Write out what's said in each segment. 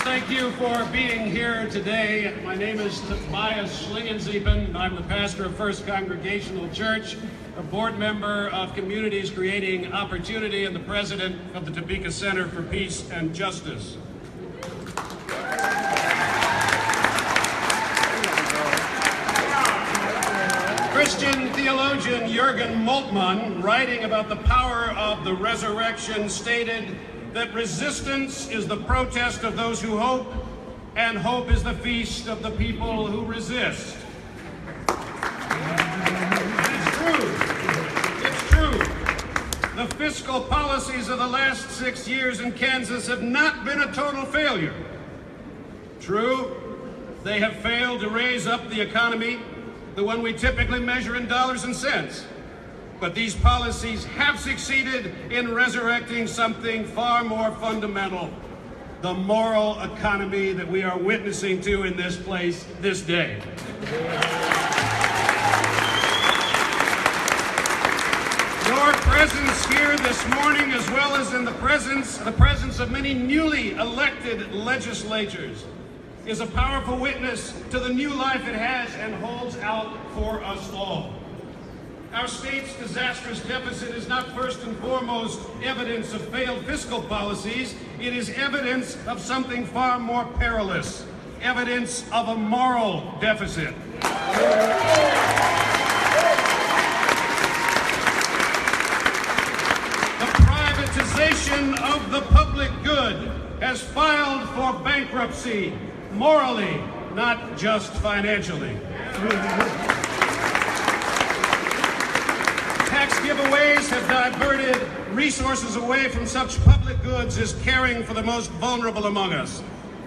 Thank you for being here today. My name is Tobias Schlingensiepen. I'm the pastor of First Congregational Church, a board member of Communities Creating Opportunity, and the president of the Topeka Center for Peace and Justice. Christian theologian Jürgen Moltmann, writing about the power of the resurrection, stated that resistance is the protest of those who hope, and hope is the feast of the people who resist. It's true. It's true. The fiscal policies of the last 6 years in Kansas have not been a total failure. True, they have failed to raise up the economy, the one we typically measure in dollars and cents. But these policies have succeeded in resurrecting something far more fundamental, the moral economy that we are witnessing to in this place this day. Your presence here this morning, as well as in the presence of many newly elected legislators, is a powerful witness to the new life it has and holds out for us all. Our state's disastrous deficit is not first and foremost evidence of failed fiscal policies. It is evidence of something far more perilous, evidence of a moral deficit. The privatization of the public good has filed for bankruptcy, morally, not just financially. Tax giveaways have diverted resources away from such public goods as caring for the most vulnerable among us,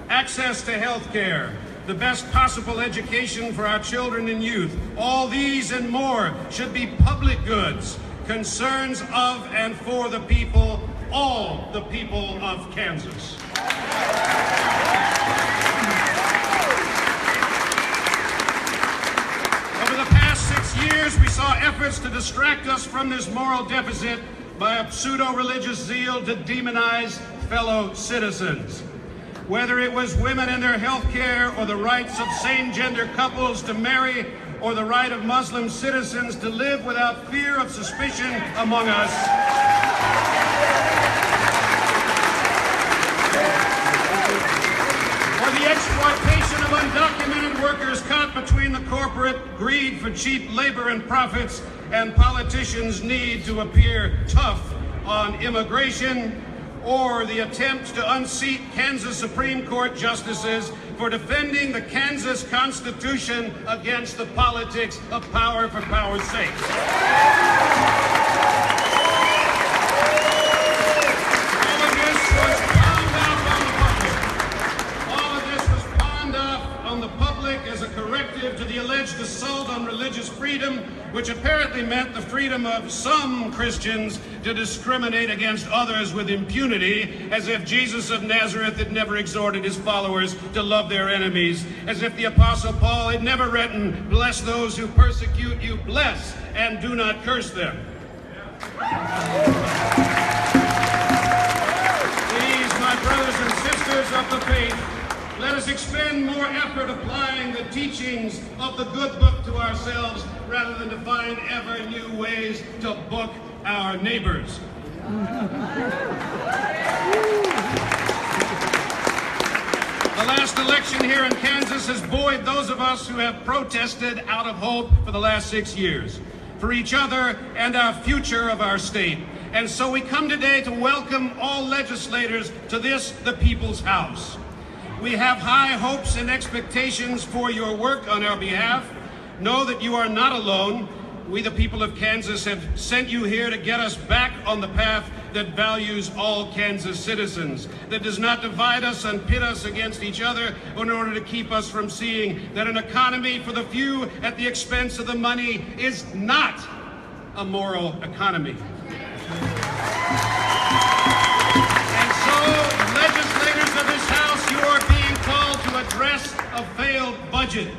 access to health care, the best possible education for our children and youth. All these and more should be public goods, concerns of and for the people, all the people of Kansas. Years, we saw efforts to distract us from this moral deficit by a pseudo-religious zeal to demonize fellow citizens. Whether it was women and their health care, or the rights of same-gender couples to marry, or the right of Muslim citizens to live without fear of suspicion among us, or the exploitation of undocumented workers caught between the corporate greed for cheap labor and profits and politicians' need to appear tough on immigration, or the attempt to unseat Kansas Supreme Court justices for defending the Kansas Constitution against the politics of power for power's sake. As a corrective to the alleged assault on religious freedom, which apparently meant the freedom of some Christians to discriminate against others with impunity, as if Jesus of Nazareth had never exhorted his followers to love their enemies, as if the Apostle Paul had never written, "Bless those who persecute you, bless, and do not curse them." Please, my brothers and sisters of the faith, let us expend more effort applying the teachings of the good book to ourselves rather than to find ever new ways to book our neighbors. The last election here in Kansas has buoyed those of us who have protested out of hope for the last 6 years, for each other and our future of our state. And so we come today to welcome all legislators to this, the People's House. We have high hopes and expectations for your work on our behalf. Know that you are not alone. We, the people of Kansas, have sent you here to get us back on the path that values all Kansas citizens, that does not divide us and pit us against each other in order to keep us from seeing that an economy for the few at the expense of the money is not a moral economy. And so, legislators of this House, you are being called to address a failed budget,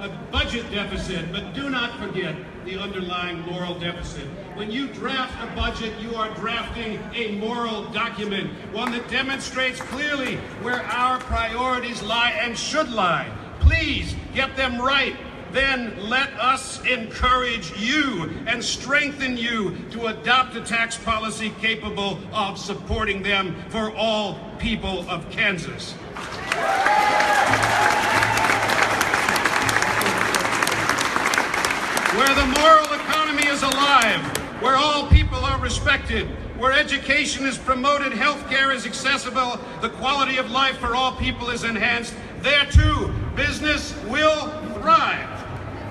a budget deficit, but do not forget the underlying moral deficit. When you draft a budget, you are drafting a moral document, one that demonstrates clearly where our priorities lie and should lie. Please get them right. Then let us encourage you and strengthen you to adopt a tax policy capable of supporting them for all people of Kansas. Where the moral economy is alive, where all people are respected, where education is promoted, healthcare is accessible, the quality of life for all people is enhanced, there too, business will thrive.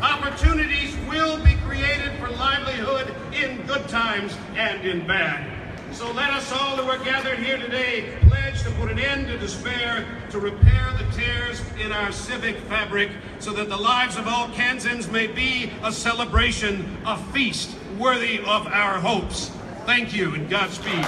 Opportunities will be created for livelihood in good times and in bad. So let us all who are gathered here today pledge to put an end to despair, to repair the tears in our civic fabric, so that the lives of all Kansans may be a celebration, a feast worthy of our hopes. Thank you and Godspeed.